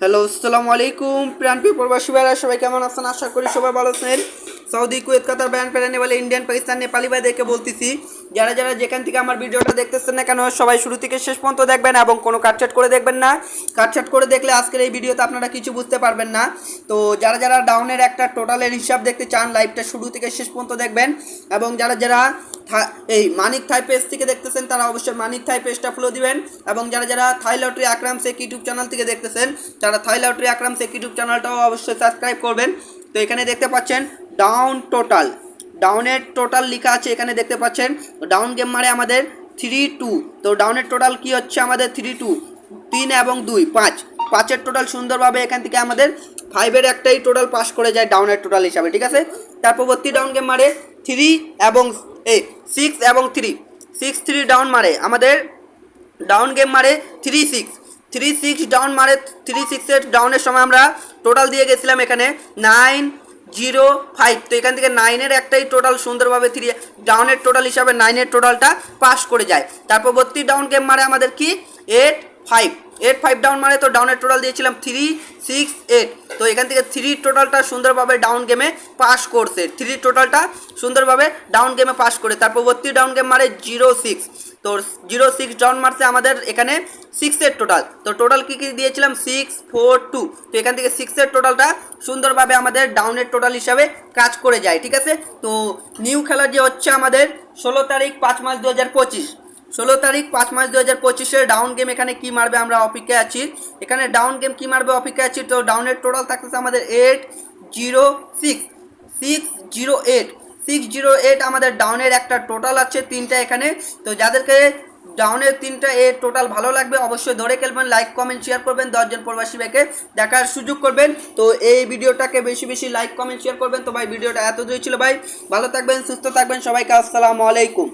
Hello, আসসালামু আলাইকুম প্রাণপ্রিয় প্রবাসী ভাইরা, সবাই কেমন আছেন? আশা করি সবাই ভালো আছেন। সৌদি, কুয়েত, কাতার, বায়ান, পেরানি বলে ইন্ডিয়ান, পাকিস্তান, নেপালি ভাইদেরকে বলতেছি, যারা যারা যেখান থেকে আমার ভিডিওটা দেখতেছেন না কেন, সবাই শুরু থেকে শেষ পর্যন্ত দেখবেন এবং কোনো কাটছাট করে দেখবেন না। কাটছাট করে দেখলে আজকের এই ভিডিওতে আপনারা কিছু বুঝতে পারবেন না। তো যারা যারা ডাউনের একটা টোটালের হিসাব দেখতে চান, লাইভটা শুরু থেকে শেষ পর্যন্ত দেখবেন। এবং যারা যারা এই মানিক থাই পেজ থেকে দেখতেছেন, তারা অবশ্যই মানিক থাই পেজটা ফলো দিবেন। এবং যারা যারা থাই লটারি আকরাম শেখ ইউটিউব চ্যানেল থেকে দেখতেছেন, তারা থাই লটারি আকরাম শেখ ইউটিউব চ্যানেলটাও অবশ্যই সাবস্ক্রাইব করবেন। তো এখানে দেখতে পাচ্ছেন ডাউন টোটাল, ডাউনের টোটাল লেখা আছে, এখানে দেখতে পাচ্ছেন ডাউন গেম মারে আমাদের 3-2। তো ডাউনের টোটাল কি হচ্ছে আমাদের 3-2, 3 এবং 2 5, 5-এর টোটাল সুন্দরভাবে এখান থেকে আমাদের 5-এর একটাই টোটাল পাস করে যায় ডাউনের টোটাল হিসাবে, ঠিক আছে। তার পরবর্তী ডাউন গেম মারে 3 এবং 6 এবং 3, 6-3 ডাউন মারে আমাদের, ডাউন গেম মারে 3-6, 3-6 ডাউন মারে। 3-6-এর ডাউনের সময় আমরা টোটাল দিয়ে গেছিলাম এখানে 9-0-5। তো এখান থেকে 9-এর একটাই টোটাল সুন্দরভাবে 3 ডাউনের টোটাল হিসাবে 9-এর টোটালটা পাস করে যায়। তারপর পরবর্তী ডাউন গেম মারে আমাদের কি 8-5 ডাউন মারে। তো ডাউনের টোটাল দিয়েছিলাম 3-6-8। তো এখান থেকে 3 টোটালটা সুন্দরভাবে ডাউন গেমে পাস করছে, 3 টোটালটা সুন্দরভাবে ডাউন গেমে পাস করে। তারপর পরবর্তী ডাউন গেম মারে 0-6। তো 0-6 ডাউন মারছে আমাদের এখানে 6-এর টোটাল। তো টোটাল কী কী দিয়েছিলাম 6-4-2। তো এখান থেকে 6-এর টোটালটা সুন্দরভাবে আমাদের ডাউনের টোটাল হিসাবে কাজ করে যায়, ঠিক আছে। তো নিউ খেলা যে হচ্ছে আমাদের 16 তারিখ 5 মার্চ 2025, 16 তারিখ 5 মার্চ 2025-এর ডাউন গেম এখানে কি মারবে আমরা অপেক্ষায় আছি। এখানে ডাউন গেম কি মারবে অপেক্ষায় আছি। তো ডাউনের টোটাল থাকতেছে আমাদের 8-0-6, 608 আমাদের ডাউনের একটা টোটাল আছে 3টা এখানে। তো যাদেরকে ডাউনের 3টা টোটাল ভালো লাগবে অবশ্যই ধরে খেলবেন, লাইক কমেন্ট শেয়ার করবেন, 10 জন প্রবাসী ভাইকে দেখার সুযোগ করবেন। তো এই ভিডিওটাকে বেশি বেশি লাইক কমেন্ট শেয়ার করবেন। তো ভাই ভিডিওটা এত দূরই ছিল ভাই, ভালো থাকবেন, সুস্থ থাকবেন, সবাইকে আসসালামু আলাইকুম।